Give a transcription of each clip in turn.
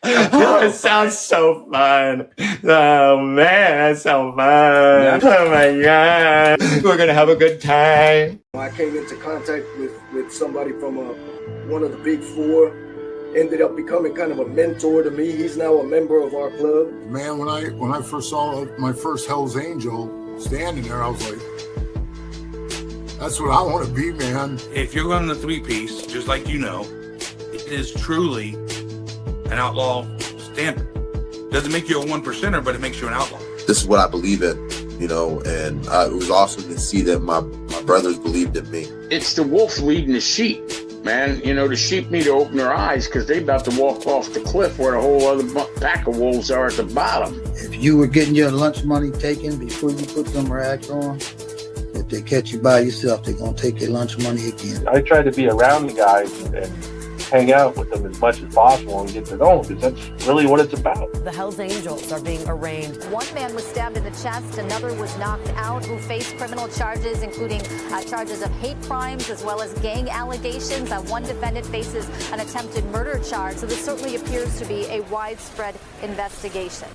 Oh, it sounds so fun. Oh man, that sounds fun. Yeah. Oh my god. We're gonna have a good time. I came into contact with somebody from one of the big four, ended up becoming kind of a mentor to me. He's now a member of our club. Man, when I first saw my first Hell's Angel standing there, I was like, that's what I want to be, man. If you're running a three-piece, just like you know, it is truly an outlaw standard. Doesn't make you a one percenter, but it makes you an outlaw. This is what I believe in, you know, and it was awesome to see that my brothers believed in me. It's the wolf leading the sheep, man. You know, the sheep need to open their eyes because they're about to walk off the cliff where the whole other pack of wolves are at the bottom. If you were getting your lunch money taken before you put them rags on, if they catch you by yourself, they're going to take your lunch money again. I try to be around the guys and hang out with them as much as possible and get to know them, because that's really what it's about. The Hells Angels are being arraigned. One man was stabbed in the chest, another was knocked out, who faced criminal charges, including charges of hate crimes as well as gang allegations. One defendant faces an attempted murder charge, so this certainly appears to be a widespread investigation.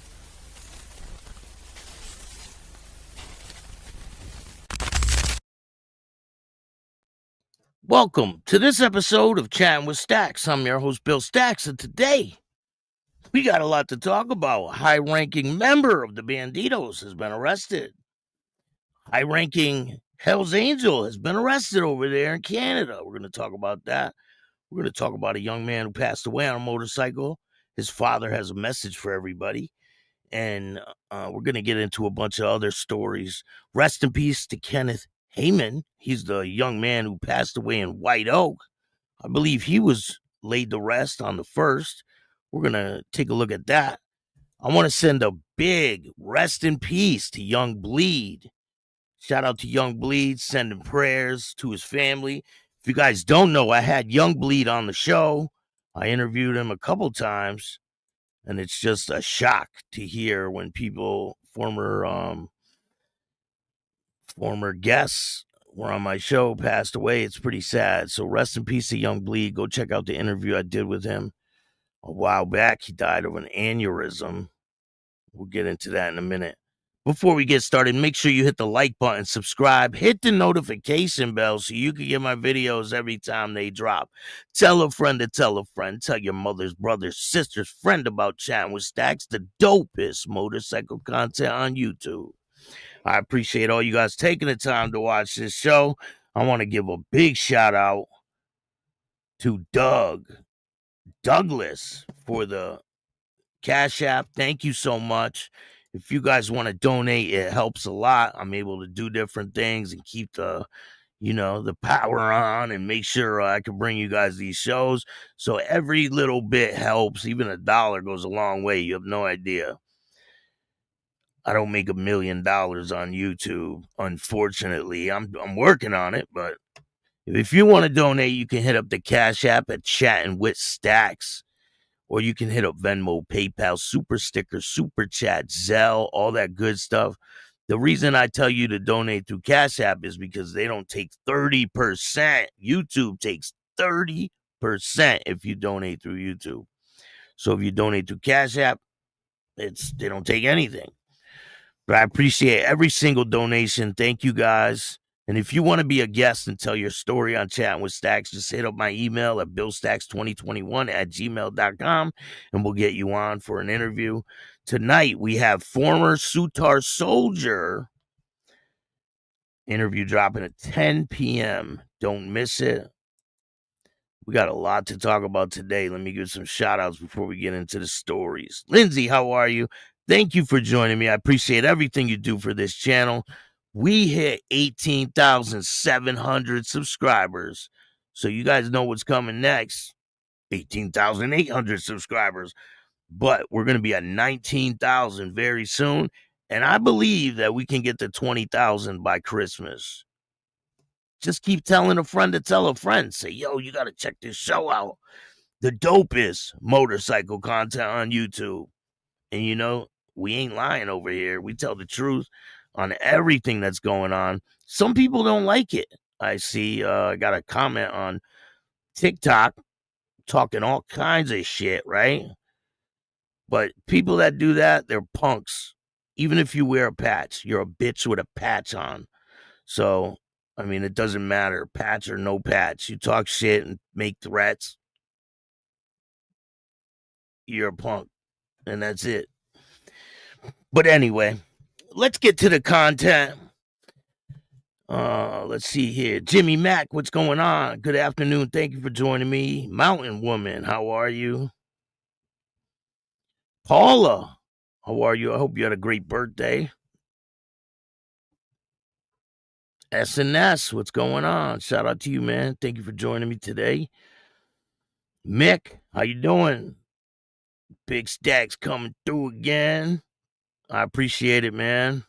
Welcome to this episode of Chatting with Stacks. I'm your host, Bill Stacks, and today we got a lot to talk about. A high-ranking member of the Banditos has been arrested. High-ranking Hells Angel has been arrested over there in Canada. We're going to talk about that. We're going to talk about a young man who passed away on a motorcycle. His father has a message for everybody. And we're going to get into a bunch of other stories. Rest in peace to Kenneth Heyman. He's the young man who passed away in White Oak. I believe he was laid to rest on the 1st. We're going to take a look at that. I want to send a big rest in peace to Young Bleed. Shout out to Young Bleed, sending prayers to his family. If you guys don't know, I had Young Bleed on the show. I interviewed him a couple times, and it's just a shock to hear when people, former guests were on my show, passed away. It's pretty sad. So rest in peace to Young Bleed. Go check out the interview I did with him a while back. He died of an aneurysm. We'll get into that in a minute. Before we get started, make sure you hit the like button, subscribe, hit the notification bell so you can get my videos every time they drop. Tell a friend to tell a friend. Tell your mother's, brother's, sister's friend about Chatting with Stacks, the dopest motorcycle content on YouTube. I appreciate all you guys taking the time to watch this show. I want to give a big shout out to Douglas for the Cash App. Thank you so much. If you guys want to donate, it helps a lot. I'm able to do different things and keep the power on and make sure I can bring you guys these shows. So every little bit helps. Even $1 goes a long way. You have no idea. I don't make $1 million on YouTube, unfortunately. I'm working on it, but if you want to donate, you can hit up the Cash App at Chatting with Stacks, or you can hit up Venmo, PayPal, Super Sticker, Super Chat, Zelle, all that good stuff. The reason I tell you to donate through Cash App is because they don't take 30%. YouTube takes 30% if you donate through YouTube. So if you donate through Cash App, they don't take anything. But I appreciate every single donation. Thank you, guys. And if you want to be a guest and tell your story on Chatting with Stacks, just hit up my email at billstacks2021@gmail.com, and we'll get you on for an interview. Tonight, we have former Sutar Soldier interview dropping at 10 p.m. Don't miss it. We got a lot to talk about today. Let me give some shout-outs before we get into the stories. Lindsay, how are you? Thank you for joining me. I appreciate everything you do for this channel. We hit 18,700 subscribers. So you guys know what's coming next. 18,800 subscribers. But we're going to be at 19,000 very soon. And I believe that we can get to 20,000 by Christmas. Just keep telling a friend to tell a friend. Say, yo, you got to check this show out. The dopest motorcycle content on YouTube. And you know, we ain't lying over here. We tell the truth on everything that's going on. Some people don't like it. I see I got a comment on TikTok talking all kinds of shit, right? But people that do that, they're punks. Even if you wear a patch, you're a bitch with a patch on. So, I mean, it doesn't matter, patch or no patch. You talk shit and make threats, you're a punk. And that's it. But anyway, let's get to the content. Let's see here. Jimmy Mack, what's going on? Good afternoon. Thank you for joining me. Mountain Woman, how are you? Paula, how are you? I hope you had a great birthday. SNS, what's going on? Shout out to you, man. Thank you for joining me today. Mick, how you doing? Big Stacks coming through again. I appreciate it, man.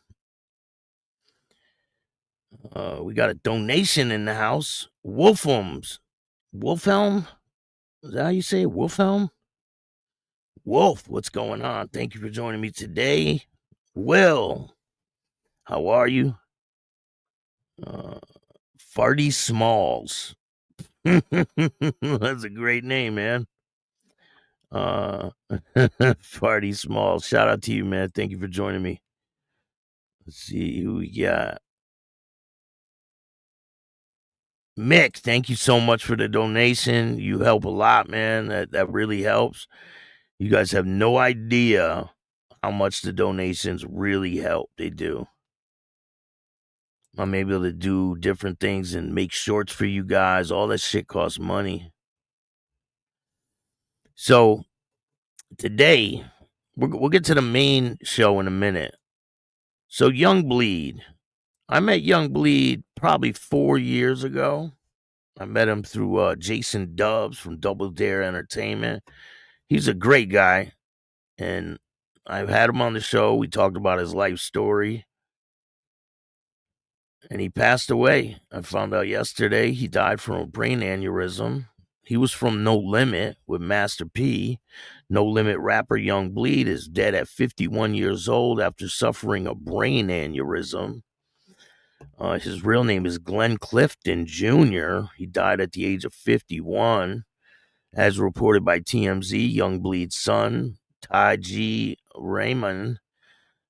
We got a donation in the house. Wolfhelm? Is that how you say it? Wolfhelm? Wolf, what's going on? Thank you for joining me today. Will, how are you? Farty Smalls. That's a great name, man. Farty Smalls. Shout out to you, man. Thank you for joining me. Let's see who we got. Mick, thank you so much for the donation. You help a lot, man. That really helps. You guys have no idea how much the donations really help. They do. I'm able to do different things and make shorts for you guys. All that shit costs money. So today, we'll get to the main show in a minute. So Young Bleed. I met Young Bleed probably 4 years ago. I met him through Jason Dubs from Double Dare Entertainment. He's a great guy, and I've had him on the show. We talked about his life story, and he passed away. I found out yesterday he died from a brain aneurysm. He was from No Limit with Master P. No Limit rapper Young Bleed is dead at 51 years old after suffering a brain aneurysm. His real name is Glenn Clifton Jr. He died at the age of 51. As reported by TMZ, Young Bleed's son, Ty G. Raymond,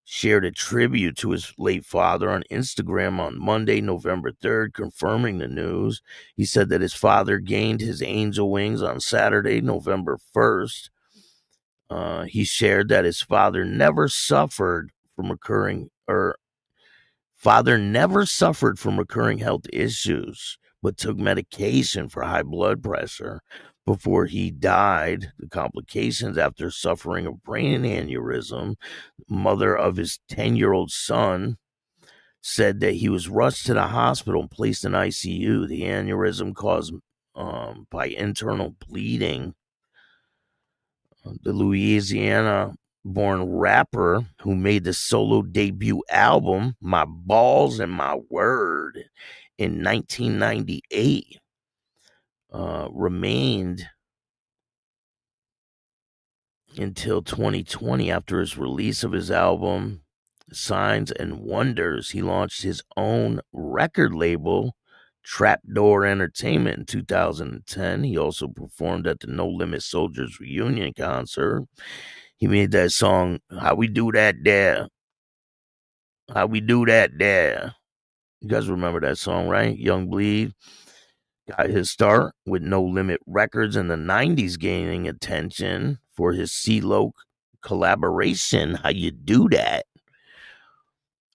shared a tribute to his late father on Instagram on Monday, November 3rd, confirming the news. He said that his father gained his angel wings on Saturday, November 1st. He shared that his father never suffered from recurring health issues, but took medication for high blood pressure before he died. The complications after suffering a brain aneurysm. Mother of his 10-year-old son said that he was rushed to the hospital and placed in ICU. The aneurysm caused by internal bleeding. The Louisiana-born rapper who made the solo debut album, My Balls and My Word, in 1998, remained until 2020. After his release of his album, Signs and Wonders, he launched his own record label, Trapdoor Entertainment, in 2010. He also performed at the No Limit Soldiers reunion concert. He made that song, How We Do That There. How We Do That There. You guys remember that song, right? Young Bleed got his start with No Limit Records in the 90s, gaining attention for his CeeLo collaboration, How You Do That,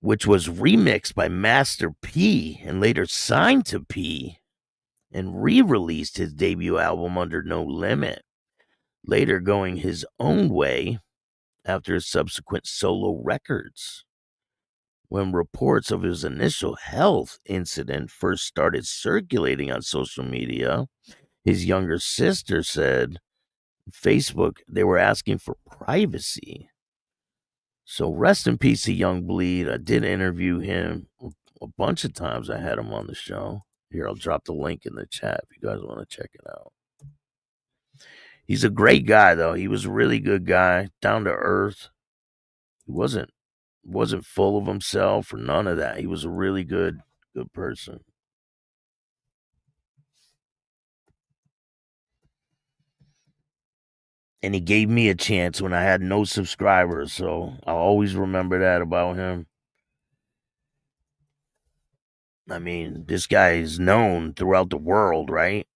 which was remixed by Master P and later signed to P and re-released his debut album under No Limit, later going his own way after his subsequent solo records. When reports of his initial health incident first started circulating on social media, his younger sister said on Facebook they were asking for privacy. So rest in peace to Young Bleed. I did interview him a bunch of times. I had him on the show. Here, I'll drop the link in the chat if you guys want to check it out. He's a great guy, though. He was a really good guy, down to earth. He wasn't full of himself or none of that. He was a really good person. And he gave me a chance when I had no subscribers. So I'll always remember that about him. I mean, this guy is known throughout the world, right?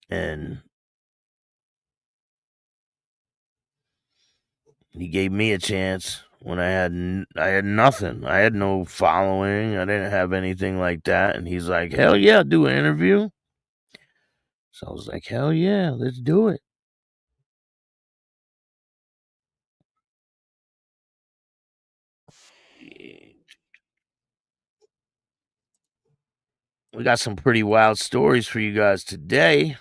And he gave me a chance when I had nothing. I had no following. I didn't have anything like that. And he's like, hell yeah, do an interview. So I was like, hell yeah, let's do it. We got some pretty wild stories for you guys today.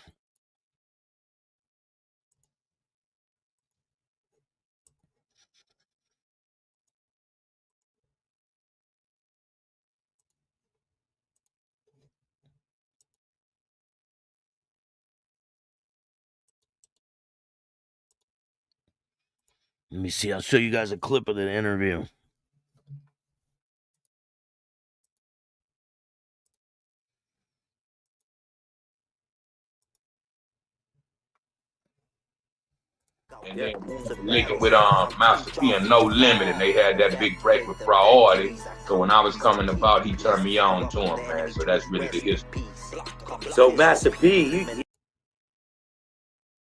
Let me see. I'll show you guys a clip of the interview. And then linking with Master P and No Limit, and they had that big break with Priority. So when I was coming about, he turned me on to him, man. So that's really the history. So Master P,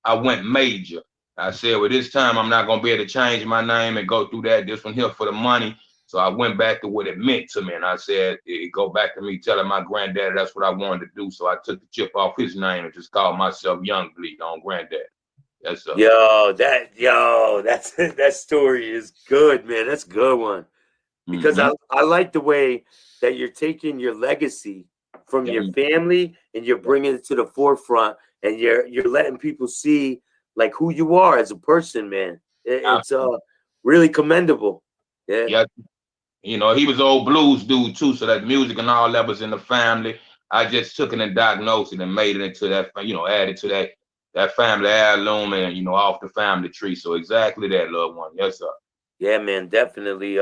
I went major. I said, well, this time I'm not gonna be able to change my name and go through that. This one here for the money. So I went back to what it meant to me, and I said, it go back to me telling my granddad that's what I wanted to do. So I took the chip off his name and just called myself Young Bleed on Granddad. That's that story is good, man. That's a good one. Because I like the way that you're taking your legacy from your family and you're bringing it to the forefront, and you're letting people see like who you are as a person, man. It's really commendable. Yeah. You know, he was an old blues dude too, so that music and all that was in the family. I just took it and diagnosed it and made it into that, added to that family heirloom and, off the family tree. So exactly that, loved one. Yes, sir. Yeah, man, definitely.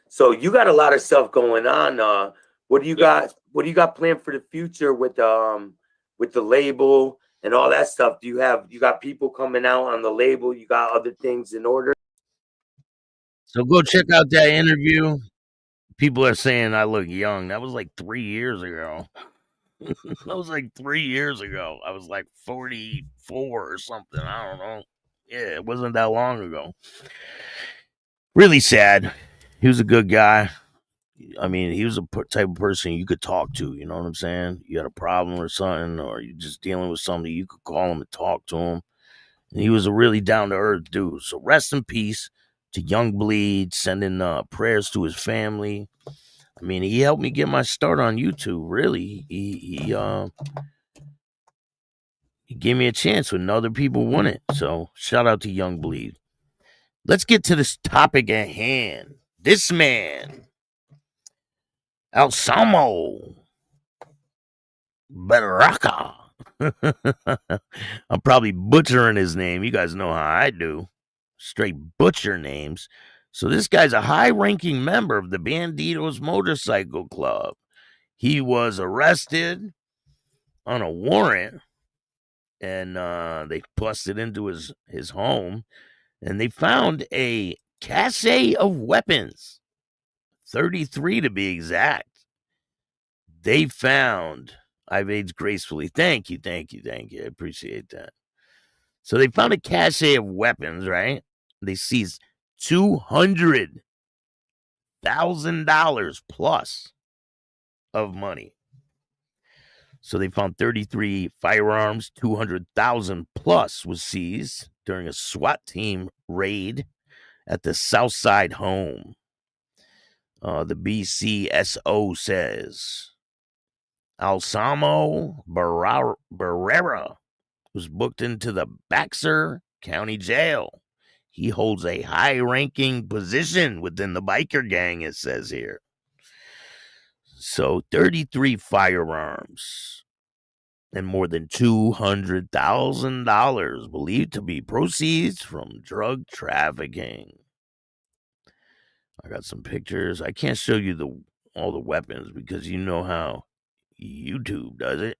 So you got a lot of stuff going on. What do you got? What do you got planned for the future with the label and all that stuff? You got people coming out on the label? You got other things in order? So go check out that interview. People are saying I look young. That was like 3 years ago. That was like 3 years ago. I was like 44 or something. I don't know. Yeah, it wasn't that long ago. Really sad. He was a good guy. I mean, he was a type of person you could talk to. You know what I'm saying? You had a problem or something, or you're just dealing with something, you could call him and talk to him. And he was a really down-to-earth dude. So rest in peace to Young Bleed, sending prayers to his family. I mean, he helped me get my start on YouTube. Really, he gave me a chance when other people wouldn't. So shout out to Young Bleed. Let's get to this topic at hand. This man, Alsamo Baraka. I'm probably butchering his name. You guys know how I do. Straight butcher names. So this guy's a high-ranking member of the Banditos Motorcycle Club. He was arrested on a warrant, and they busted into his home, and they found a cache of weapons, 33 to be exact. They found, I've aged gracefully. Thank you. I appreciate that. So they found a cache of weapons, right? They seized $200,000 plus of money. So they found 33 firearms, 200,000 plus was seized during a SWAT team raid at the Southside home. The BCSO says Alsamo Barrera was booked into the Bexar County Jail. He holds a high-ranking position within the biker gang, it says here. So 33 firearms and more than $200,000 believed to be proceeds from drug trafficking. I got some pictures. I can't show you all the weapons because you know how YouTube does it.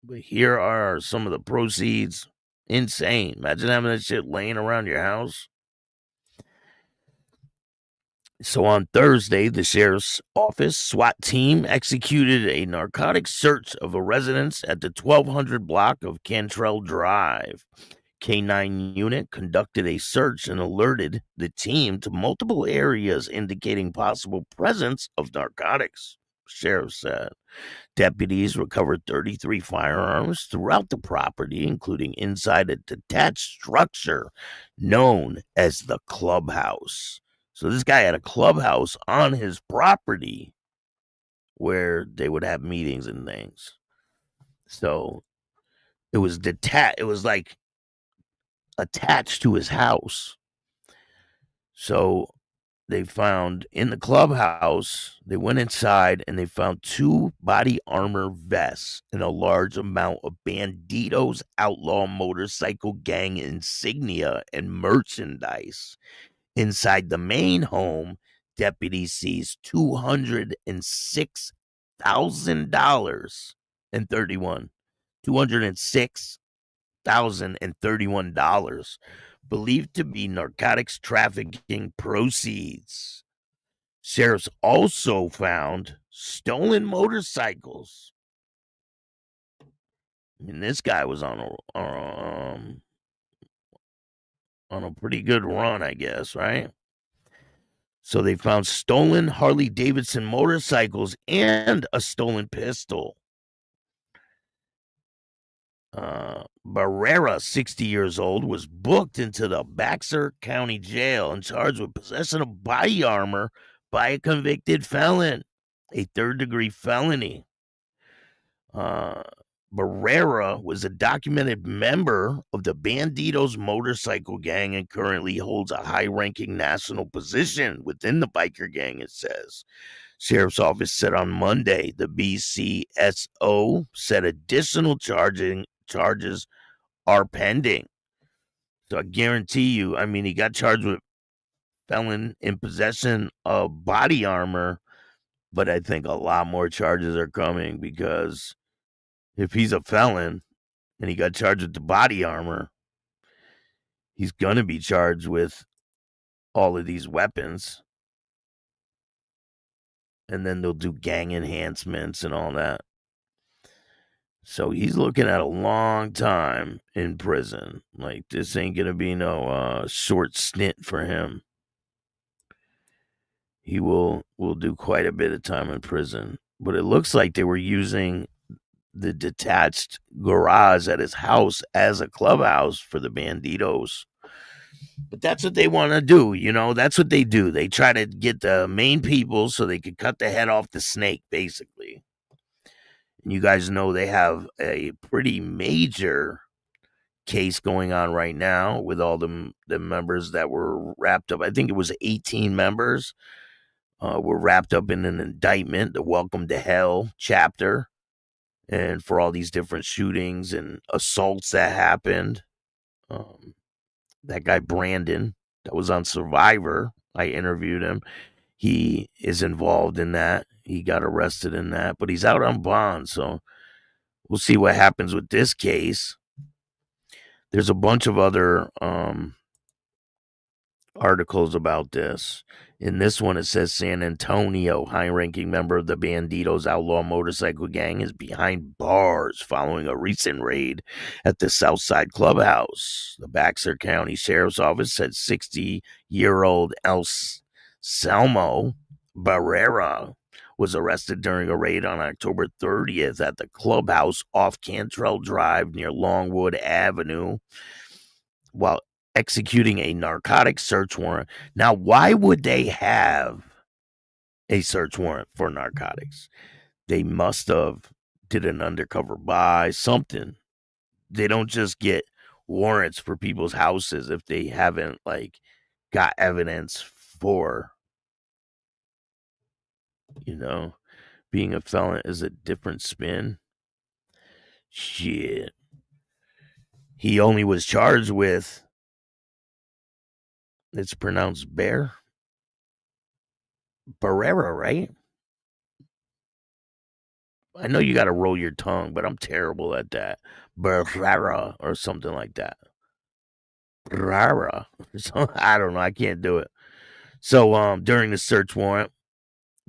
But here are some of the proceeds Insane. Imagine having that shit laying around your house. So on Thursday, the sheriff's office SWAT team executed a narcotic search of a residence at the 1200 block of Cantrell Drive. K9 unit conducted a search and alerted the team to multiple areas indicating possible presence of narcotics, sheriff said. Deputies recovered 33 firearms throughout the property, including inside a detached structure known as the clubhouse. So this guy had a clubhouse on his property where they would have meetings and things. So it was detached. It was like attached to his house. So they found in the clubhouse, they went inside and they found 2 body armor vests and a large amount of Banditos outlaw motorcycle gang insignia and merchandise. Inside the main home, deputies seized $206,000 and $206,031 believed to be narcotics trafficking proceeds. Sheriffs also found stolen motorcycles. I mean, this guy was on a pretty good run, I guess, right? So they found stolen Harley Davidson motorcycles and a stolen pistol. Barrera, 60 years old, was booked into the Bexar County Jail and charged with possession of body armor by a convicted felon, a third-degree felony. Barrera was a documented member of the Banditos motorcycle gang and currently holds a high-ranking national position within the biker gang, it says. Sheriff's office said on Monday the BCSO said additional charges are pending. So I guarantee you, I mean, he got charged with felon in possession of body armor, but I think a lot more charges are coming because if he's a felon and he got charged with the body armor, he's going to be charged with all of these weapons. And then they'll do gang enhancements and all that. So he's looking at a long time in prison. Like, this ain't going to be no short stint for him. He will do quite a bit of time in prison. But it looks like they were using the detached garage at his house as a clubhouse for the Banditos. But that's what they want to do, you know. That's what they do. They try to get the main people so they could cut the head off the snake, basically. And you guys know they have a pretty major case going on right now with all the members that were wrapped up. I think it was 18 members were wrapped up in an indictment, the Welcome to Hell chapter, and for all these different shootings and assaults that happened. That guy Brandon that was on Survivor, I interviewed him. He is involved in that. He got arrested in that, but he's out on bond, so we'll see what happens with this case. There's a bunch of other articles about this. In this one, it says San Antonio, high-ranking member of the Banditos outlaw motorcycle gang, is behind bars following a recent raid at the Southside Clubhouse. The Bexar County Sheriff's Office said 60-year-old Anselmo Barrera was arrested during a raid on October 30th at the clubhouse off Cantrell Drive near Longwood Avenue while executing a narcotic search warrant. Now, why would they have a search warrant for narcotics? They must have did an undercover buy, something. They don't just get warrants for people's houses if they haven't, like, got evidence for, you know, being a felon is a different spin. Shit. He only was charged with, it's pronounced Barrera, right? I know you got to roll your tongue, but I'm terrible at that. Barrera or something like that. Barrera. So, I don't know. I can't do it. So during the search warrant,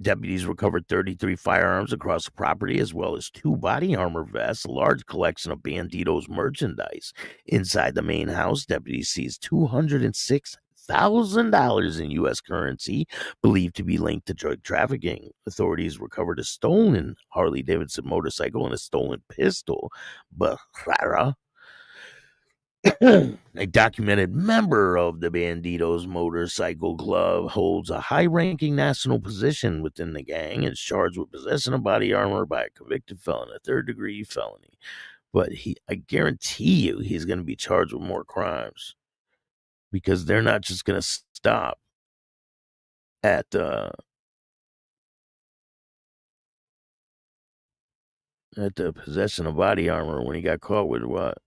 deputies recovered 33 firearms across the property, as well as 2 body armor vests, a large collection of Banditos merchandise. Inside the main house, deputies seized $206,000 in U.S. currency, believed to be linked to drug trafficking. Authorities recovered a stolen Harley-Davidson motorcycle and a stolen pistol. Barrera, a documented member of the Banditos motorcycle club, holds a high-ranking national position within the gang and is charged with possession of body armor by a convicted felon, a third-degree felony. But I guarantee you he's going to be charged with more crimes because they're not just going to stop at the possession of body armor when he got caught with what?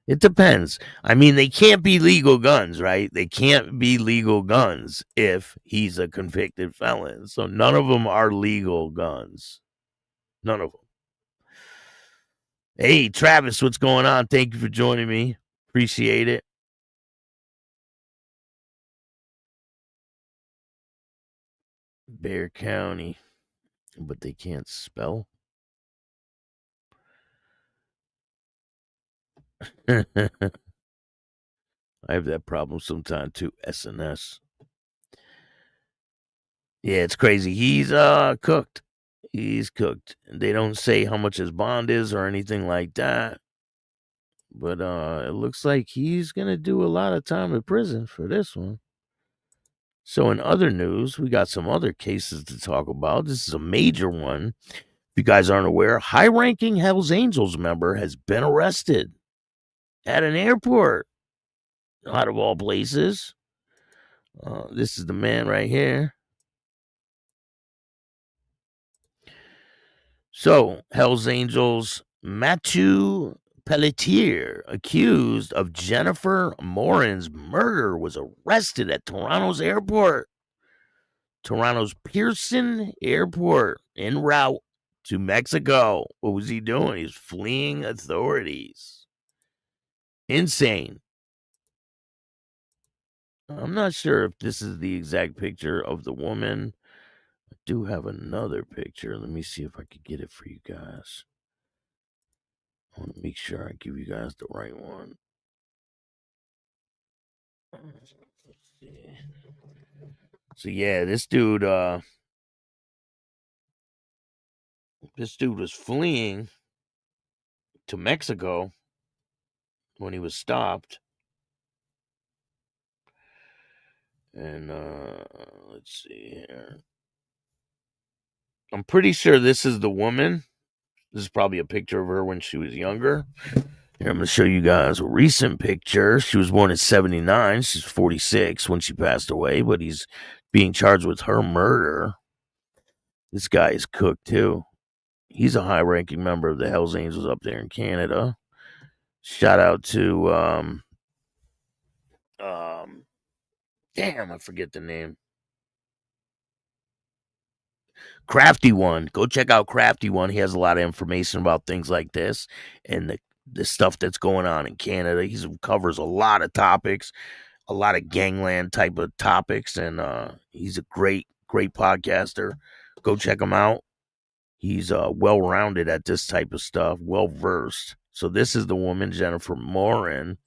It depends. I mean, they can't be legal guns, right? They can't be legal guns if he's a convicted felon. So none of them are legal guns. None of them. Hey, Travis, what's going on? Thank you for joining me. Appreciate it. Bexar County. But they can't spell. I have that problem sometimes too. SNS. Yeah, it's crazy. He's cooked. He's cooked. They don't say how much his bond is or anything like that. But it looks like he's gonna do a lot of time in prison for this one. So in other news, we got some other cases to talk about. This is a major one. If you guys aren't aware, high-ranking Hells Angels member has been arrested at an airport, out of all places. This is the man right here. So, Hells Angels Mathieu Pelletier, accused of Jennifer Morin's murder, was arrested at Toronto's airport. Toronto's Pearson Airport, en route to Mexico. What was he doing? He's fleeing authorities. Insane. I'm not sure if this is the exact picture of the woman. I do have another picture. Let me see if I could get it for you guys. I want to make sure I give you guys the right one. So yeah, this dude was fleeing to Mexico when he was stopped. And let's see here. I'm pretty sure this is the woman. This is probably a picture of her when she was younger. Here, I'm going to show you guys a recent picture. She was born in 1979. She's 46 when she passed away, but he's being charged with her murder. This guy is cooked, too. He's a high-ranking member of the Hells Angels up there in Canada. Shout out to, damn, I forget the name. Crafty One. Go check out Crafty One. He has a lot of information about things like this and the stuff that's going on in Canada. He covers a lot of topics, a lot of gangland type of topics, and he's a great podcaster. Go check him out. He's well-rounded at this type of stuff, well-versed. So this is the woman, Jennifer Morin.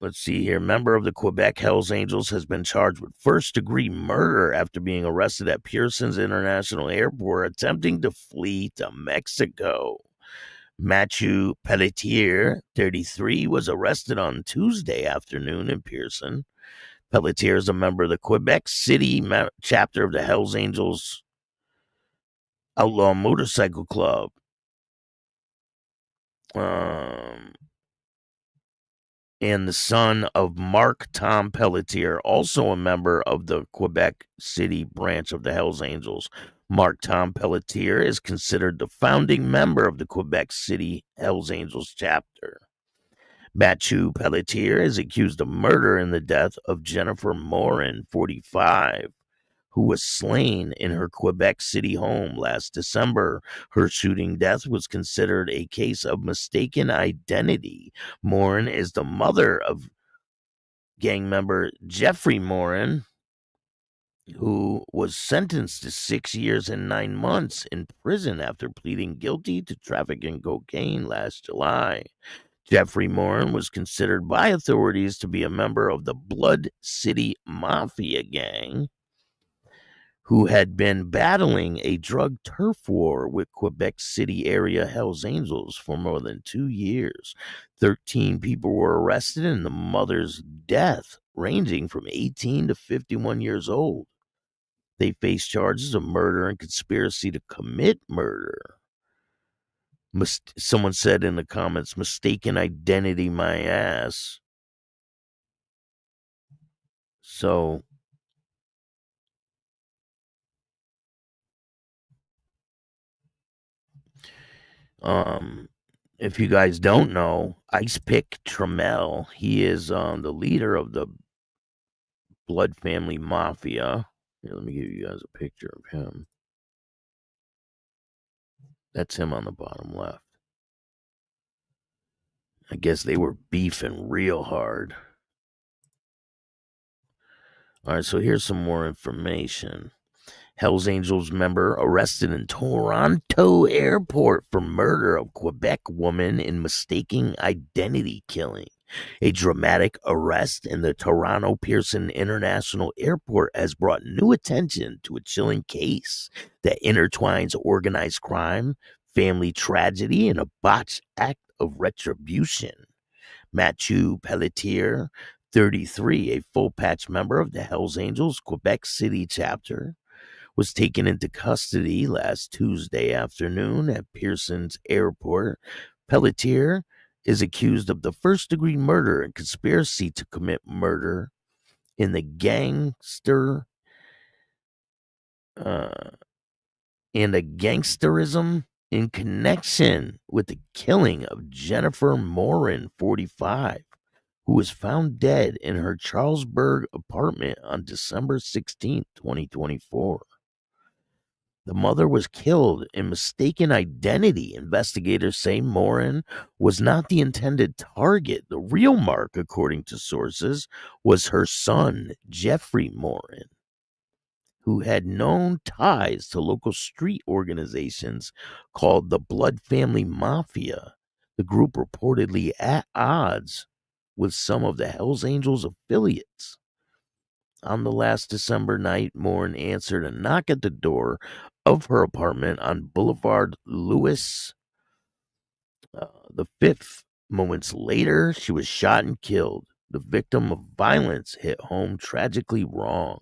Let's see here. Member of the Quebec Hells Angels has been charged with first-degree murder after being arrested at Pearson's International Airport, attempting to flee to Mexico. Mathieu Pelletier, 33, was arrested on Tuesday afternoon in Pearson. Pelletier is a member of the Quebec City chapter of the Hells Angels Outlaw Motorcycle Club. And the son of Mark Tom Pelletier, also a member of the Quebec City branch of the Hells Angels. Mark Tom Pelletier is considered the founding member of the Quebec City Hells Angels chapter. Mathieu Pelletier is accused of murder in the death of Jennifer Morin, 45, who was slain in her Quebec City home last December. Her shooting death was considered a case of mistaken identity. Morin is the mother of gang member Jeffrey Morin, who was sentenced to 6 years and 9 months in prison after pleading guilty to trafficking cocaine last July. Jeffrey Morin was considered by authorities to be a member of the Blood City Mafia gang, who had been battling a drug turf war with Quebec City area Hells Angels for more than 2 years. 13 people were arrested in the mother's death, ranging from 18 to 51 years old. They face charges of murder and conspiracy to commit murder. Someone said in the comments, mistaken identity, my ass. So, if you guys don't know, Ice Pick Trammell, he is the leader of the Blood Family Mafia. Here, let me give you guys a picture of him. That's him on the bottom left. I guess they were beefing real hard. All right, so here's some more information. Hells Angels member arrested in Toronto airport for murder of Quebec woman in mistaken identity killing. A dramatic arrest in the Toronto Pearson International Airport has brought new attention to a chilling case that intertwines organized crime, family tragedy, and a botched act of retribution. Mathieu Pelletier, 33, a full-patch member of the Hells Angels Quebec City chapter, was taken into custody last Tuesday afternoon at Pearson's airport. Pelletier is accused of the first-degree murder and conspiracy to commit murder in the gangsterism in connection with the killing of Jennifer Morin, 45, who was found dead in her Charlesburg apartment on December 16, 2024. The mother was killed in mistaken identity. Investigators say Morin was not the intended target. The real mark, according to sources, was her son, Jeffrey Morin, who had known ties to local street organizations called the Blood Family Mafia. The group reportedly at odds with some of the Hells Angels affiliates. On the last December night, Morin answered a knock at the door of her apartment on Boulevard Louis the 5th. Moments later, she was shot and killed. The victim of violence hit home tragically wrong.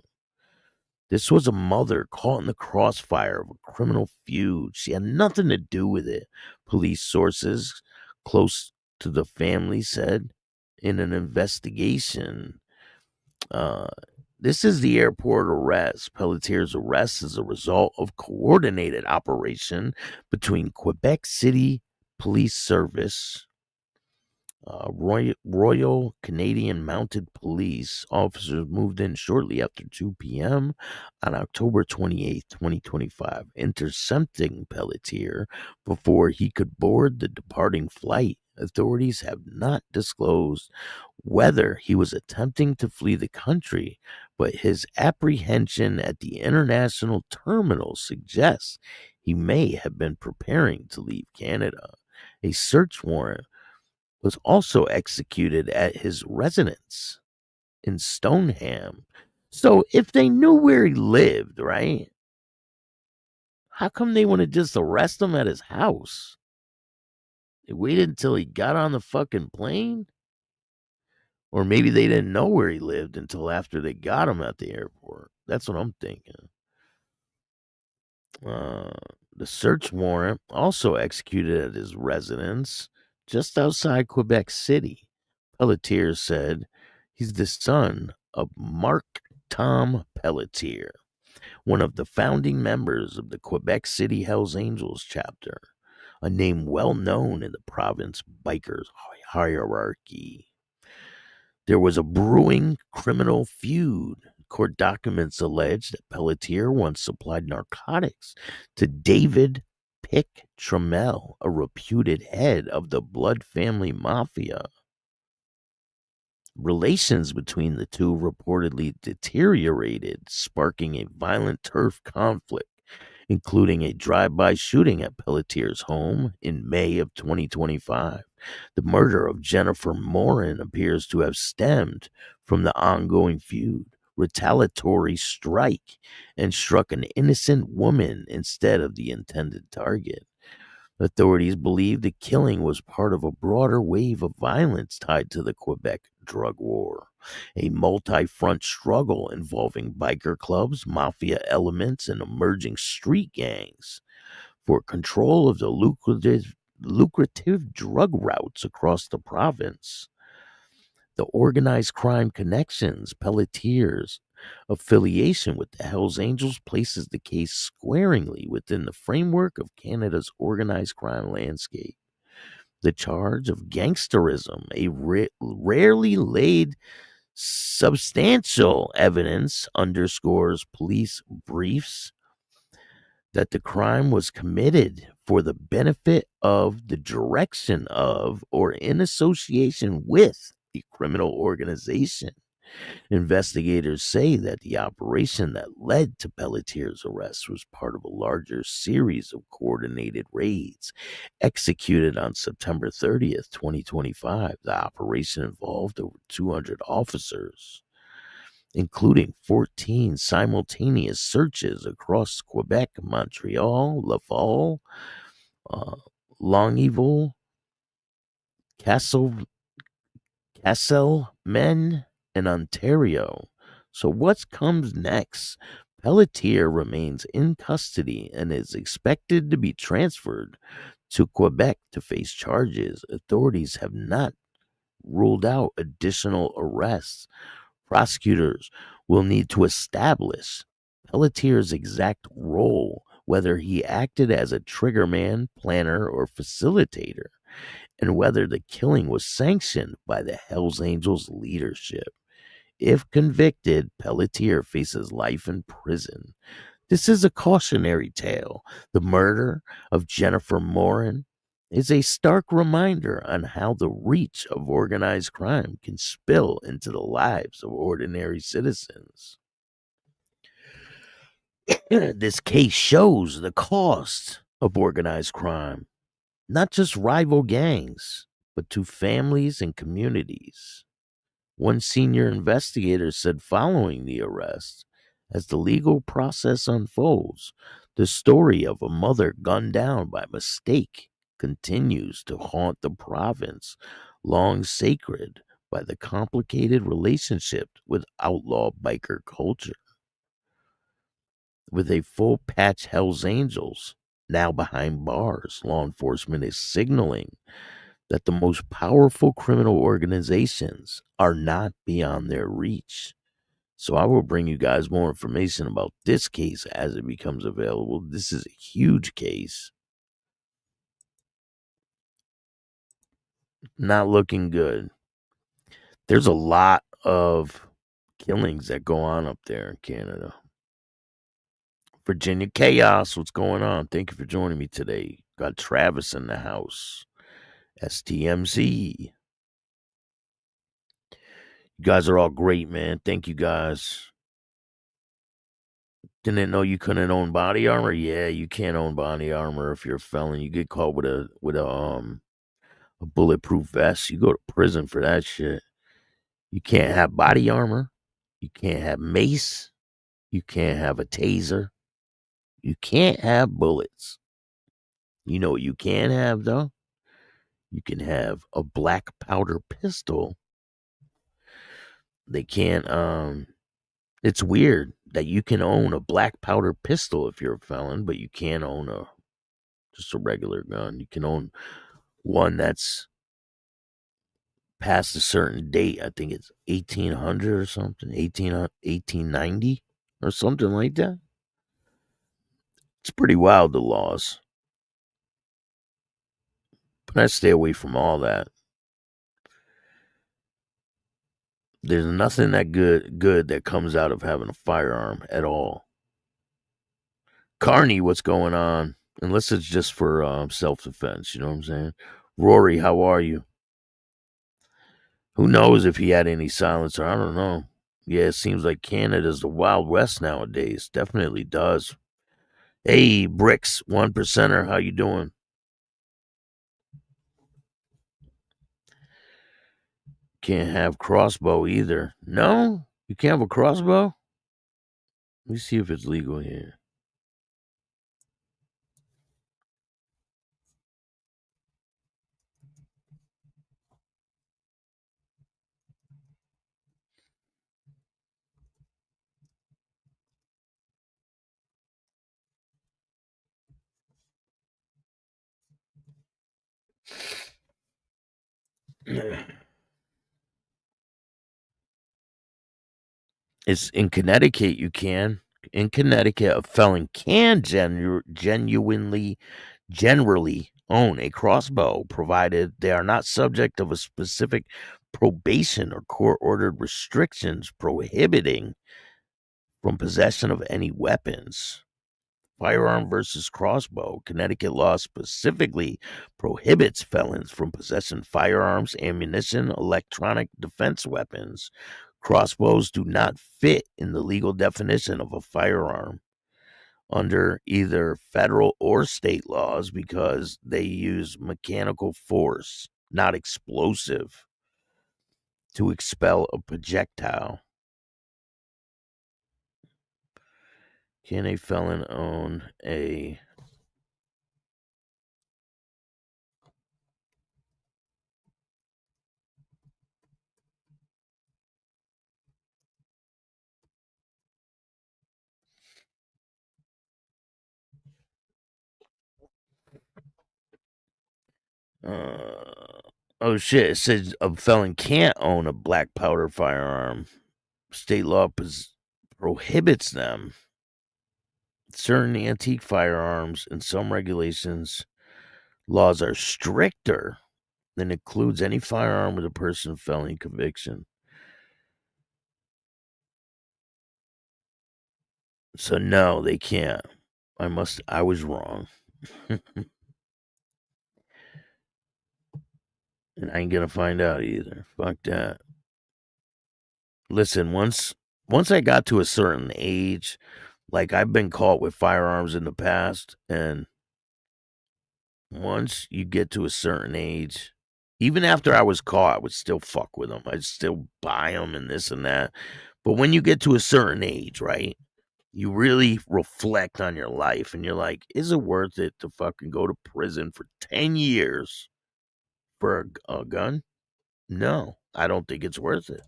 This was a mother caught in the crossfire of a criminal feud. She had nothing to do with it, police sources close to the family said in an investigation. This is the airport arrest. Pelletier's arrest is a result of coordinated operation between Quebec City Police Service, Royal Canadian Mounted Police officers moved in shortly after 2 p.m. on October 28, 2025, intercepting Pelletier before he could board the departing flight. Authorities have not disclosed whether he was attempting to flee the country, but his apprehension at the international terminal suggests he may have been preparing to leave Canada. A search warrant was also executed at his residence in Stoneham. So if they knew where he lived, right, how come they want to just arrest him at his house? They waited until he got on the fucking plane? Or maybe they didn't know where he lived until after they got him at the airport. That's what I'm thinking. The search warrant also executed at his residence just outside Quebec City. Pelletier said he's the son of Mark Tom Pelletier, one of the founding members of the Quebec City Hells Angels chapter, a name well known in the province bikers hierarchy. There was a brewing criminal feud Court documents allege that Pelletier once supplied narcotics to David Pick Trammell, a reputed head of the Blood family mafia. Relations between the two reportedly deteriorated, sparking a violent turf conflict, including a drive-by shooting at Pelletier's home in May of 2025. The murder of Jennifer Morin appears to have stemmed from the ongoing feud, retaliatory strike, and struck an innocent woman instead of the intended target. Authorities believe the killing was part of a broader wave of violence tied to the Quebec drug war, a multi-front struggle involving biker clubs, mafia elements, and emerging street gangs for control of the lucrative drug routes across the province. The organized crime connections, Pelletier's affiliation with the Hells Angels places the case squarely within the framework of Canada's organized crime landscape. The charge of gangsterism, a rarely laid substantial evidence, underscores police briefs that the crime was committed for the benefit of, the direction of, or in association with a criminal organization. Investigators say that the operation that led to Pelletier's arrest was part of a larger series of coordinated raids executed on September 30th, 2025. The operation involved over 200 officers, including 14 simultaneous searches across Quebec, Montreal, Laval, Longueuil, Castlemaine, and Ontario. So what comes next? Pelletier remains in custody and is expected to be transferred to Quebec to face charges. Authorities have not ruled out additional arrests. Prosecutors will need to establish Pelletier's exact role, whether he acted as a triggerman, planner, or facilitator, and whether the killing was sanctioned by the Hells Angels leadership. If convicted, Pelletier faces life in prison. This is a cautionary tale. The murder of Jennifer Morin is a stark reminder on how the reach of organized crime can spill into the lives of ordinary citizens. This case shows the cost of organized crime, not just rival gangs, but to families and communities. One senior investigator said following the arrest, as the legal process unfolds, the story of a mother gunned down by mistake continues to haunt the province, long sacred by the complicated relationship with outlaw biker culture. With a full patch Hells Angels now behind bars, law enforcement is signaling that the most powerful criminal organizations are not beyond their reach. So I will bring you guys more information about this case as it becomes available. This is a huge case. Not looking good. There's a lot of killings that go on up there in Canada. Virginia Chaos, what's going on? Thank you for joining me today. Got Travis in the house. STMC. You guys are all great, man. Thank you guys. Didn't know you couldn't own body armor? Yeah, you can't own body armor if you're a felon. You get caught with a bulletproof vest. You go to prison for that shit. You can't have body armor. You can't have mace. You can't have a taser. You can't have bullets. You know what you can have, though? You can have a black powder pistol. They can't, it's weird that you can own a black powder pistol if you're a felon, but you can't own just a regular gun. You can own one that's past a certain date. I think it's 1800 or something, 1890 or something like that. It's pretty wild, the laws. But I stay away from all that. There's nothing that good that comes out of having a firearm at all. Carney, what's going on? Unless it's just for self-defense, you know what I'm saying? Rory, how are you? Who knows if he had any silencer? I don't know. Yeah, it seems like Canada's the Wild West nowadays. Definitely does. Hey, Bricks, 1%er, how you doing? Can't have crossbow either. No? You can't have a crossbow? Let me see if it's legal here. It's in Connecticut, you can. In Connecticut, a felon can generally own a crossbow, provided they are not subject of a specific probation or court-ordered restrictions prohibiting from possession of any weapons. Firearm versus crossbow. Connecticut law specifically prohibits felons from possessing firearms, ammunition, electronic defense weapons. Crossbows do not fit in the legal definition of a firearm under either federal or state laws because they use mechanical force, not explosive, to expel a projectile. Can a felon own a oh shit, it says a felon can't own a black powder firearm. State law prohibits them. Certain antique firearms and some regulations laws are stricter than includes any firearm with a person felony conviction. So no, they can't. I was wrong. And I ain't gonna find out either. Fuck that. Listen, once I got to a certain age, like I've been caught with firearms in the past, and once you get to a certain age, even after I was caught, I would still fuck with them. I'd still buy them and this and that. But when you get to a certain age, right, you really reflect on your life and you're like, is it worth it to fucking go to prison for 10 years for a gun? No, I don't think it's worth it.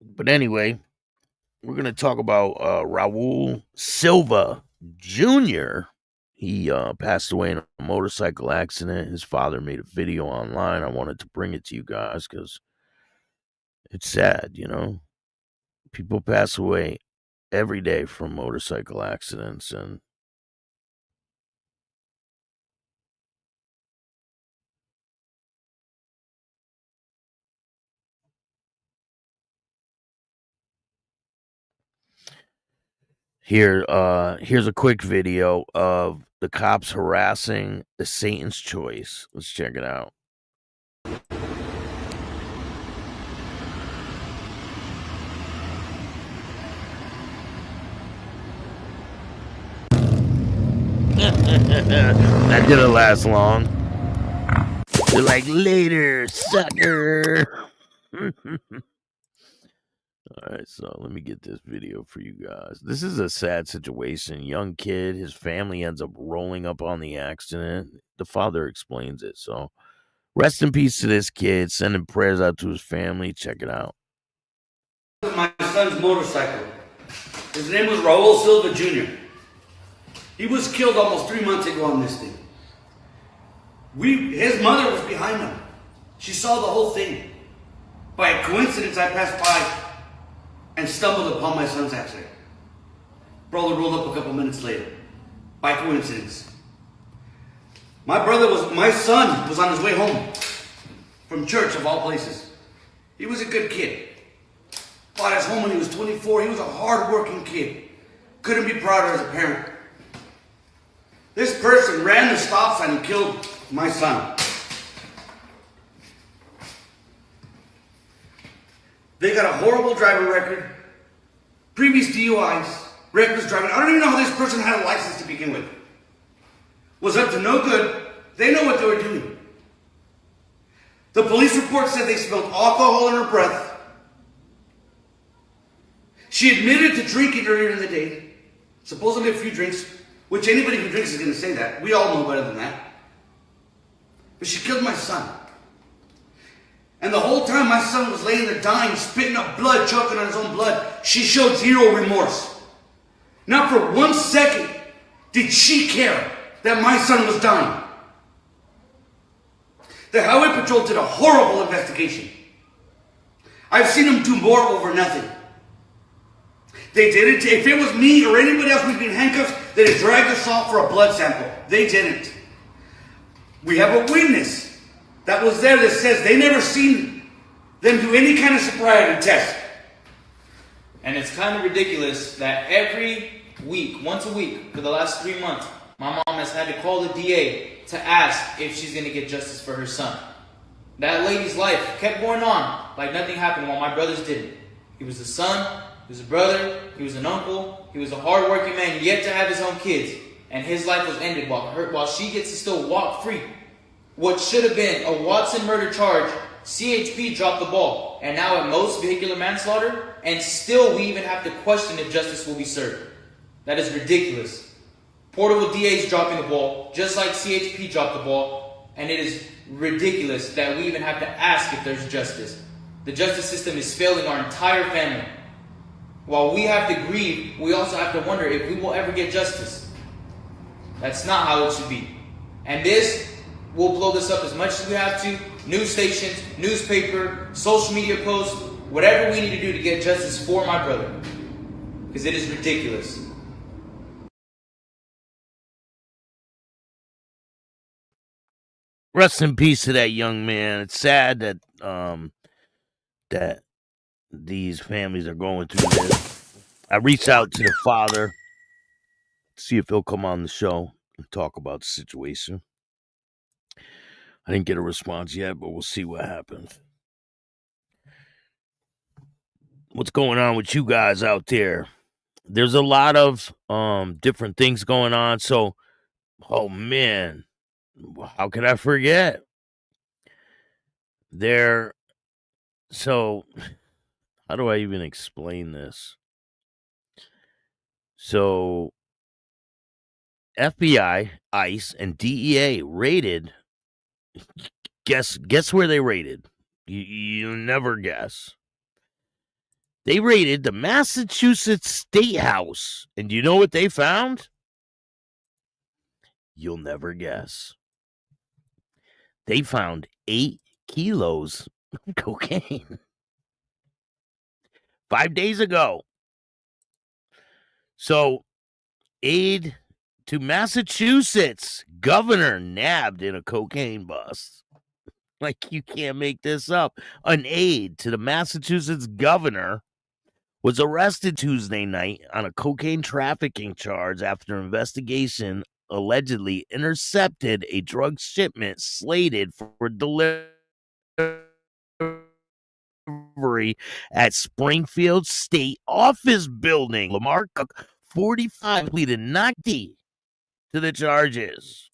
But anyway, we're going to talk about Raul Silva Jr. He passed away in a motorcycle accident. His father made a video online. I wanted to bring it to you guys because it's sad, you know. People pass away every day from motorcycle accidents, and here's a quick video of the cops harassing the Satan's Choice. Let's check it out. That didn't last long. They're like, later, sucker. Alright, so let me get this video for you guys. This is a sad situation. Young kid, his family ends up rolling up on the accident. The father explains it. So rest in peace to this kid. Sending prayers out to his family. Check it out. My son's motorcycle. His name was Raul Silva Jr. He was killed almost 3 months ago on this thing. His mother was behind him. She saw the whole thing. By a coincidence, I passed by and stumbled upon my son's accident. Brother rolled up a couple minutes later. By coincidence. My son was on his way home from church, of all places. He was a good kid. Bought his home when he was 24. He was a hard-working kid. Couldn't be prouder as a parent. This person ran the stop sign and killed my son. They got a horrible driving record, previous DUIs, reckless driving. I don't even know how this person had a license to begin with. Was up to no good. They know what they were doing. The police report said they smelled alcohol in her breath. She admitted to drinking earlier in the day, supposedly a few drinks, which anybody who drinks is going to say that. We all know better than that. But she killed my son. And the whole time my son was laying there dying, spitting up blood, choking on his own blood, she showed zero remorse. Not for 1 second did she care that my son was dying. The Highway Patrol did a horrible investigation. I've seen them do more over nothing. They didn't. If it was me or anybody else we'd be in handcuffs, they'd have dragged us off for a blood sample. They didn't. We have a witness that was there that says they never seen them do any kind of sobriety test. And it's kind of ridiculous that every week, once a week, for the last 3 months, my mom has had to call the DA to ask if she's going to get justice for her son. That lady's life kept going on like nothing happened while my brothers didn't. He was a son, he was a brother, he was an uncle, he was a hard-working man yet to have his own kids. And his life was ended while she gets to still walk free. What should have been a Watson murder charge, CHP dropped the ball. And now at most, vehicular manslaughter, and still we even have to question if justice will be served. That is ridiculous. Portable DA's dropping the ball, just like CHP dropped the ball, and it is ridiculous that we even have to ask if there's justice. The justice system is failing our entire family. While we have to grieve, we also have to wonder if we will ever get justice. That's not how it should be. And we'll blow this up as much as we have to. News stations, newspaper, social media posts, whatever we need to do to get justice for my brother. Because it is ridiculous. Rest in peace to that young man. It's sad that that these families are going through this. I reached out to the father, see if he'll come on the show and talk about the situation. I didn't get a response yet, but we'll see what happens. What's going on with you guys out there? There's a lot of different things going on. So, oh man, how could I forget? So, how do I even explain this? So, FBI, ICE, and DEA raided. Guess where they raided? You never guess. They raided the Massachusetts State House. And do you know what they found? You'll never guess. They found 8 kilos of cocaine 5 days ago. So, aid to Massachusetts governor nabbed in a cocaine bust. Like, you can't make this up. An aide to the Massachusetts governor was arrested Tuesday night on a cocaine trafficking charge after an investigation allegedly intercepted a drug shipment slated for delivery at Springfield State Office Building. Lamar Cook, 45, pleaded not guilty to the charges.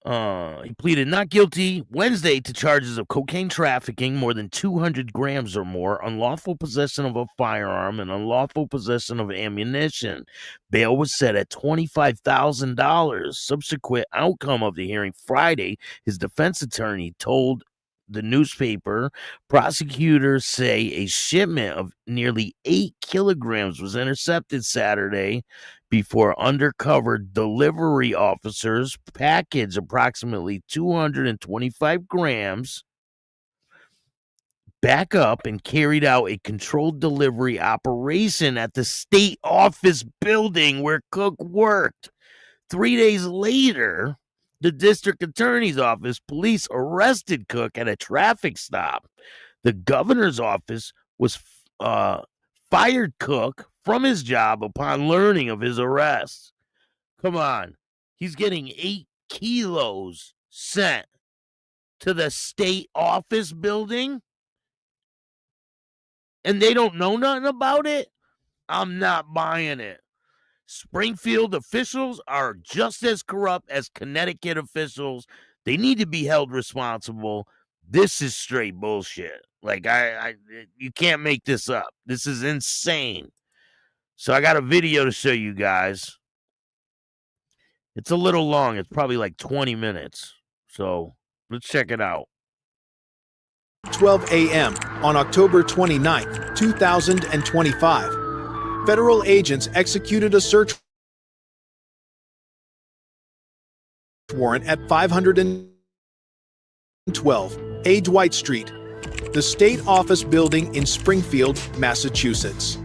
He pleaded not guilty Wednesday to charges of cocaine trafficking, more than 200 grams or more, unlawful possession of a firearm, and unlawful possession of ammunition. Bail was set at $25,000. Subsequent outcome of the hearing Friday, his defense attorney told the newspaper prosecutors say a shipment of nearly 8 kilograms was intercepted Saturday before undercover delivery officers packaged approximately 225 grams back up and carried out a controlled delivery operation at the state office building where Cook worked. 3 days later, the district attorney's office police arrested Cook at a traffic stop. The governor's office was fired Cook from his job upon learning of his arrest. Come on. He's getting 8 kilos sent to the state office building, and they don't know nothing about it? I'm not buying it. Springfield officials are just as corrupt as Connecticut officials. They need to be held responsible. This is straight bullshit. Like, you can't make this up. This is insane. So I got a video to show you guys. It's a little long. It's probably like 20 minutes. So let's check it out. 12 a.m. on October 29, 2025. Federal agents executed a search warrant at 512 A. Dwight Street, the state office building in Springfield, Massachusetts.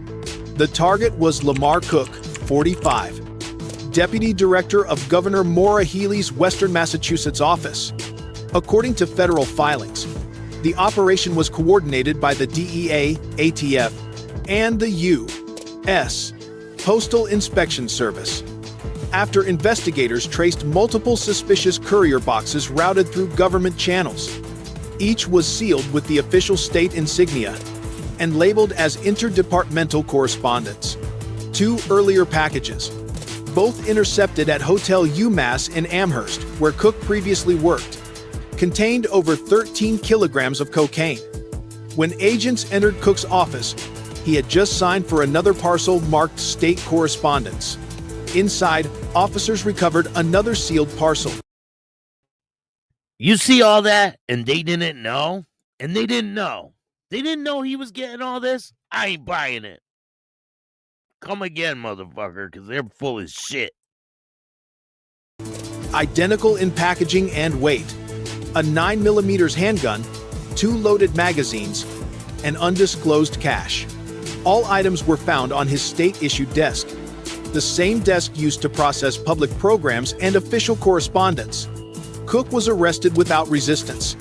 The target was Lamar Cook, 45, Deputy Director of Governor Maura Healey's Western Massachusetts office. According to federal filings, the operation was coordinated by the DEA, ATF, and the U.S. Postal Inspection Service. After investigators traced multiple suspicious courier boxes routed through government channels, each was sealed with the official state insignia and labeled as interdepartmental correspondence. 2 earlier packages, both intercepted at Hotel UMass in Amherst, where Cook previously worked, contained over 13 kilograms of cocaine. When agents entered Cook's office, he had just signed for another parcel marked state correspondence. Inside, officers recovered another sealed parcel. You see all that, and they didn't know? And they didn't know. They didn't know he was getting all this? I ain't buying it. Come again, motherfucker, because they're full of shit. Identical in packaging and weight. A 9mm handgun, 2 loaded magazines, and undisclosed cash. All items were found on his state-issued desk, the same desk used to process public programs and official correspondence. Cook was arrested without resistance.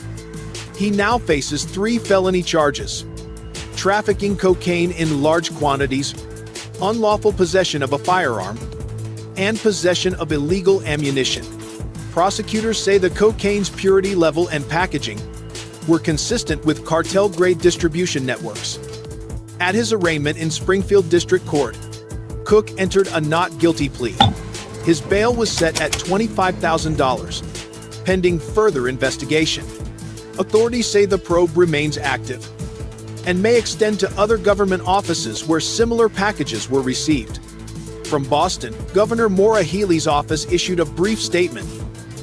He now faces 3 felony charges: trafficking cocaine in large quantities, unlawful possession of a firearm, and possession of illegal ammunition. Prosecutors say the cocaine's purity level and packaging were consistent with cartel-grade distribution networks. At his arraignment in Springfield District Court, Cook entered a not guilty plea. His bail was set at $25,000, pending further investigation. Authorities say the probe remains active and may extend to other government offices where similar packages were received. From Boston, Governor Maura Healey's office issued a brief statement,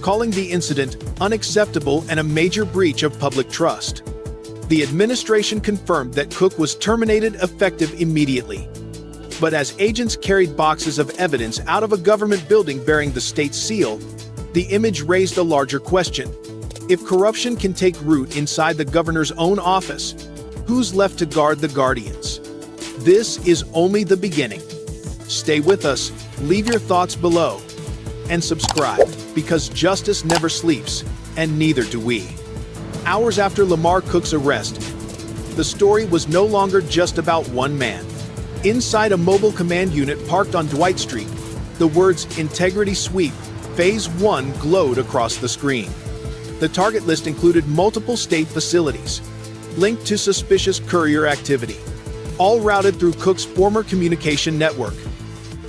calling the incident unacceptable and a major breach of public trust. The administration confirmed that Cook was terminated effective immediately. But as agents carried boxes of evidence out of a government building bearing the state seal, the image raised a larger question. If corruption can take root inside the governor's own office, who's left to guard the guardians? This is only the beginning. Stay with us, leave your thoughts below, and subscribe, because justice never sleeps, and neither do we. Hours after Lamar Cook's arrest, the story was no longer just about one man. Inside a mobile command unit parked on Dwight Street, the words "Integrity Sweep, Phase 1" glowed across the screen. The target list included multiple state facilities, linked to suspicious courier activity, all routed through Cook's former communication network.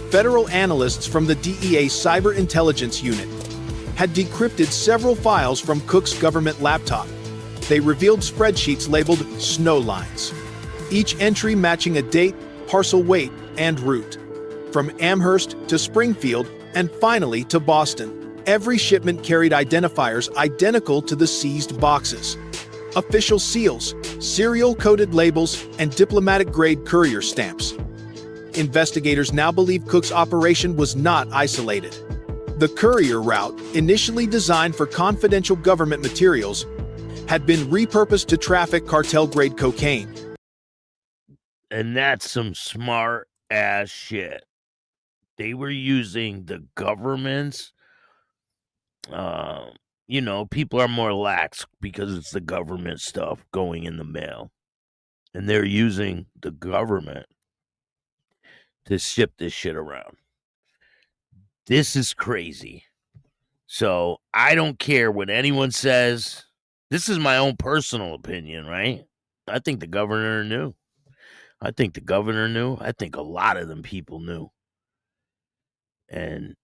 Federal analysts from the DEA Cyber Intelligence Unit had decrypted several files from Cook's government laptop. They revealed spreadsheets labeled snow lines, each entry matching a date, parcel weight, and route. From Amherst to Springfield, and finally to Boston, every shipment carried identifiers identical to the seized boxes. Official seals, serial-coded labels, and diplomatic-grade courier stamps. Investigators now believe Cook's operation was not isolated. The courier route, initially designed for confidential government materials, had been repurposed to traffic cartel-grade cocaine. And that's some smart-ass shit. They were using the government's, people are more lax because it's the government stuff going in the mail. And they're using the government to ship this shit around. This is crazy. So I don't care what anyone says. This is my own personal opinion, right? I think the governor knew. I think a lot of them people knew. And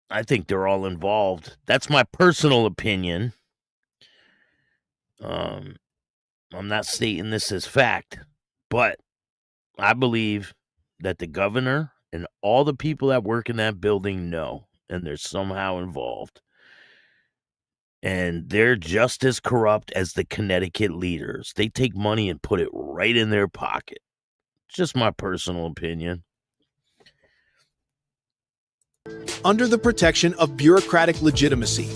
I think they're all involved. That's my personal opinion. I'm not stating this as fact, but I believe that the governor and all the people that work in that building know, and they're somehow involved. And they're just as corrupt as the Connecticut leaders. They take money and put it right in their pocket. It's just my personal opinion. Under the protection of bureaucratic legitimacy,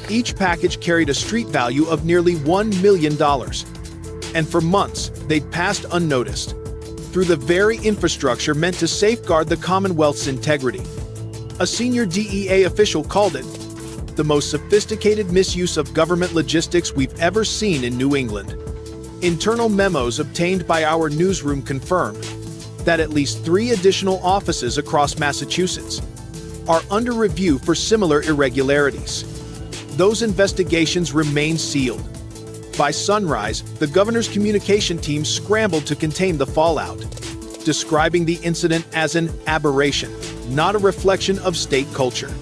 each package carried a street value of nearly $1 million. And for months, they'd passed unnoticed, through the very infrastructure meant to safeguard the Commonwealth's integrity. A senior DEA official called it the most sophisticated misuse of government logistics we've ever seen in New England. Internal memos obtained by our newsroom confirm that at least 3 additional offices across Massachusetts are under review for similar irregularities. Those investigations remain sealed. By sunrise, the governor's communication team scrambled to contain the fallout, describing the incident as an aberration, not a reflection of state culture.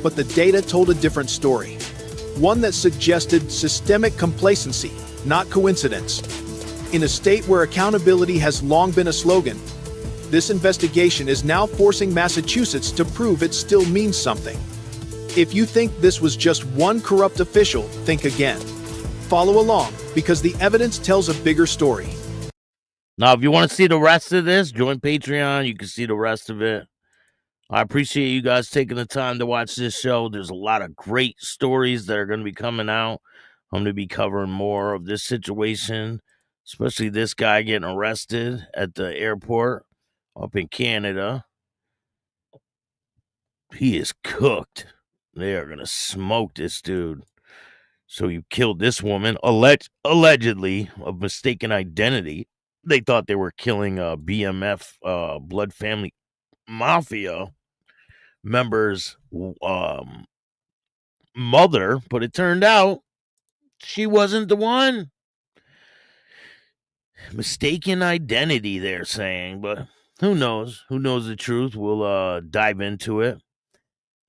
But the data told a different story, one that suggested systemic complacency, not coincidence. In a state where accountability has long been a slogan, this investigation is now forcing Massachusetts to prove it still means something. If you think this was just one corrupt official, think again. Follow along, because the evidence tells a bigger story. Now, if you want to see the rest of this, join Patreon. You can see the rest of it. I appreciate you guys taking the time to watch this show. There's a lot of great stories that are going to be coming out. I'm going to be covering more of this situation, especially this guy getting arrested at the airport up in Canada. He is cooked. They are going to smoke this dude. So you killed this woman, allegedly, of mistaken identity. They thought they were killing a BMF, Blood Family Mafia member's mother, but it turned out she wasn't the one. Mistaken identity, they're saying, but who knows? Who knows the truth? We'll dive into it.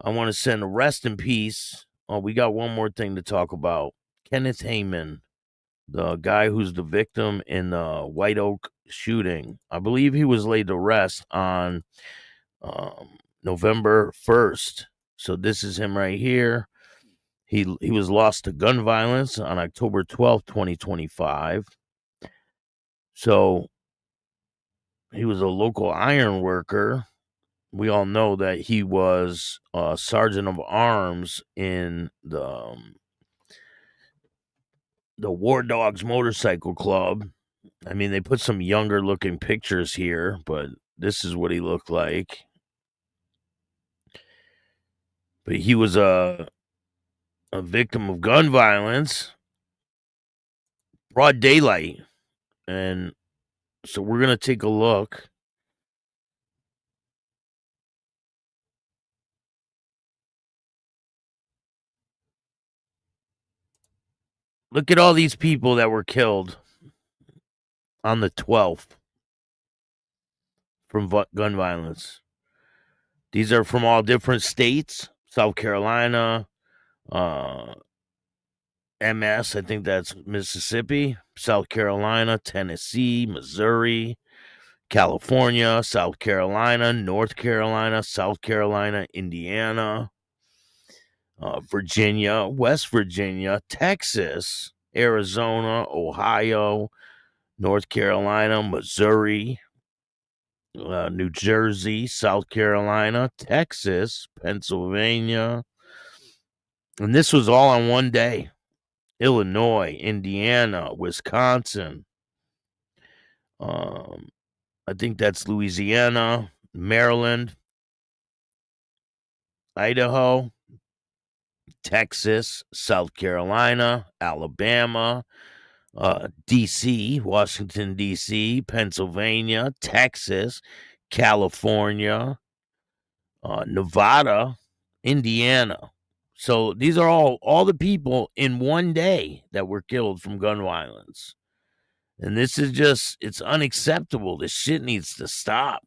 I want to send a rest in peace. Oh, we got one more thing to talk about. Kenneth Heyman, the guy who's the victim in the White Oak shooting. I believe he was laid to rest on November 1st. So this is him right here. He was lost to gun violence on October 12th, 2025. So he was a local iron worker. We all know that he was a sergeant of arms in the War Dogs Motorcycle Club. I mean, they put some younger looking pictures here, but this is what he looked like. But he was a victim of gun violence, broad daylight. And so we're going to take a look. Look at all these people that were killed on the 12th from gun violence. These are from all different states. South Carolina, MS, I think that's Mississippi, South Carolina, Tennessee, Missouri, California, South Carolina, North Carolina, South Carolina, Indiana, Virginia, West Virginia, Texas, Arizona, Ohio, North Carolina, Missouri, New Jersey, South Carolina, Texas, Pennsylvania. And this was all on one day. Illinois, Indiana, Wisconsin, I think that's Louisiana, Maryland, Idaho, Texas, South Carolina, Alabama, D.C., Washington, D.C., Pennsylvania, Texas, California, Nevada, Indiana. So these are all the people in one day that were killed from gun violence. And this is just, it's unacceptable. This shit needs to stop.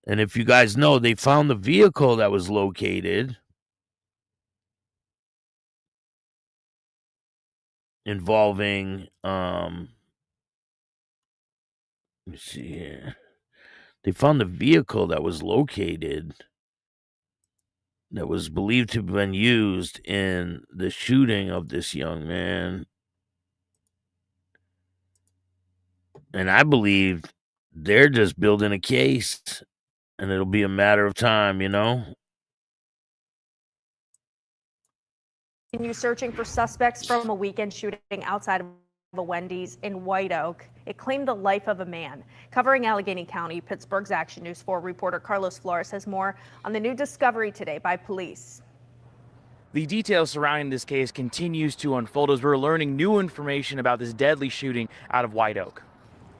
And if you guys know, they found the vehicle that was located involving, let me see here. They found the vehicle that was located that was believed to have been used in the shooting of this young man. And I believe they're just building a case, and it'll be a matter of time, you know? Continue searching for suspects from a weekend shooting outside of a Wendy's in White Oak. It claimed the life of a man. Covering Allegheny County, Pittsburgh's Action News 4 reporter Carlos Flores has more on the new discovery today by police. The details surrounding this case continues to unfold as we're learning new information about this deadly shooting out of White Oak.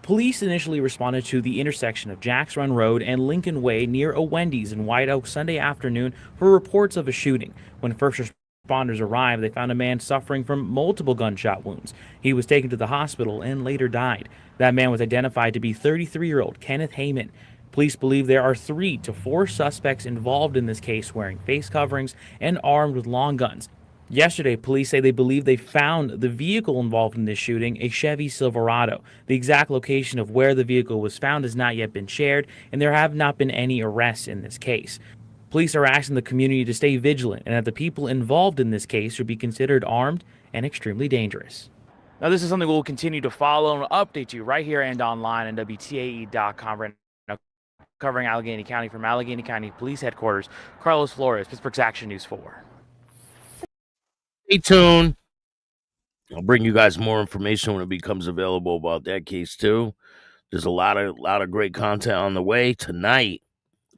Police initially responded to the intersection of Jacks Run Road and Lincoln Way near a Wendy's in White Oak Sunday afternoon for reports of a shooting. When first responders arrived, they found a man suffering from multiple gunshot wounds. He was taken to the hospital and later died. That man was identified to be 33-year-old Kenneth Heyman. Police believe there are 3 to 4 suspects involved in this case wearing face coverings and armed with long guns. Yesterday, police say they believe they found the vehicle involved in this shooting, a Chevy Silverado. The exact location of where the vehicle was found has not yet been shared, and there have not been any arrests in this case. Police are asking the community to stay vigilant and that the people involved in this case should be considered armed and extremely dangerous. Now, this is something we'll continue to follow and update you right here and online on WTAE.com. Right now, covering Allegheny County from Allegheny County Police Headquarters, Carlos Flores, Pittsburgh's Action News 4. Stay tuned. I'll bring you guys more information when it becomes available about that case too. There's a lot of great content on the way tonight.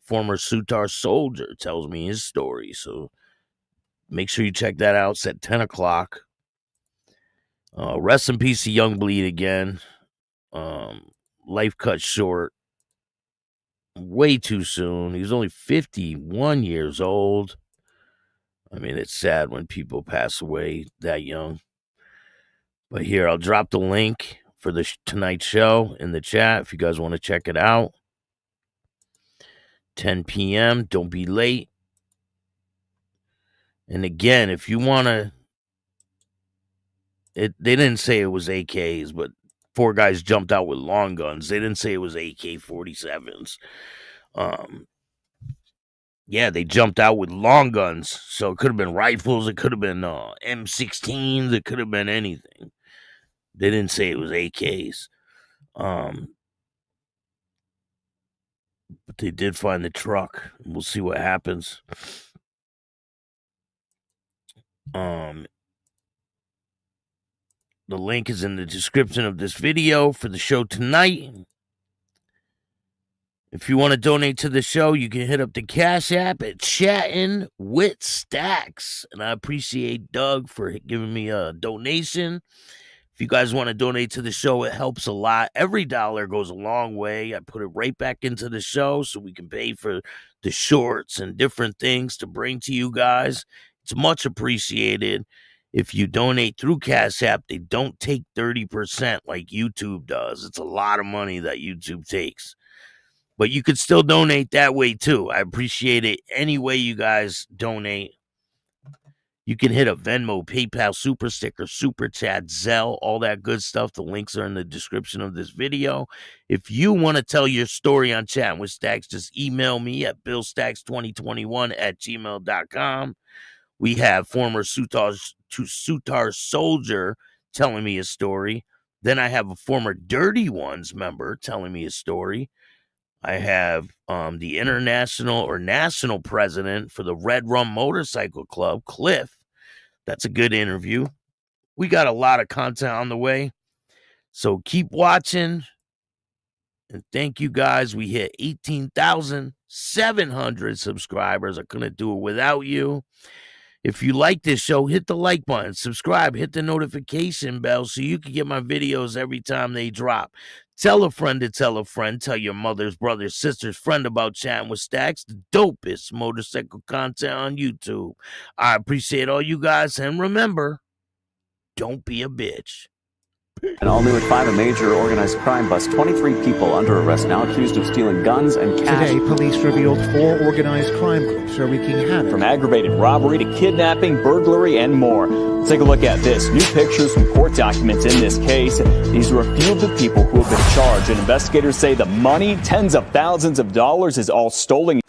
Former Sutar soldier tells me his story, so make sure you check that out. It's at 10 o'clock. Rest in peace to Young Bleed again. Life cut short way too soon. He was only 51 years old. I mean, it's sad when people pass away that young. But here, I'll drop the link for the tonight's show in the chat if you guys want to check it out. 10 p.m. Don't be late. And again, if you want to... They didn't say it was AKs, but 4 guys jumped out with long guns. They didn't say it was AK-47s. Yeah, they jumped out with long guns. So it could have been rifles. It could have been M16s. It could have been anything. They didn't say it was AKs. But they did find the truck. We'll see what happens. The link is in the description of this video for the show tonight. If you want to donate to the show, you can hit up the Cash App at Chatting with Stacks. And I appreciate Doug for giving me a donation. If you guys want to donate to the show, it helps a lot. Every dollar goes a long way. I put it right back into the show so we can pay for the shorts and different things to bring to you guys. It's much appreciated. If you donate through Cash App, they don't take 30% like YouTube does. It's a lot of money that YouTube takes. But you could still donate that way too. I appreciate it any way you guys donate. You can hit up Venmo, PayPal, Super Sticker, Super Chat, Zelle, all that good stuff. The links are in the description of this video. If you want to tell your story on Chatting with Stacks, just email me at billstacks2021@gmail.com. We have former Sutar soldier telling me his story. Then I have a former Dirty Ones member telling me his story. I have the international or national president for the Red Rum Motorcycle Club, Cliff. That's a good interview. We got a lot of content on the way. So keep watching. And thank you guys. We hit 18,700 subscribers. I couldn't do it without you. If you like this show, hit the like button, subscribe, hit the notification bell so you can get my videos every time they drop. Tell a friend to tell a friend. Tell your mother's, brother's, sister's friend about Chatting with Stacks, the dopest motorcycle content on YouTube. I appreciate all you guys, and remember, don't be a bitch. And all new at 5, a major organized crime bust. 23 people under arrest now accused of stealing guns and cash. Today, police revealed 4 organized crime groups are wreaking havoc. From aggravated robbery to kidnapping, burglary, and more. Let's take a look at this. New pictures from court documents in this case. These are a few of the people who have been charged, and investigators say the money, tens of thousands of dollars, is all stolen.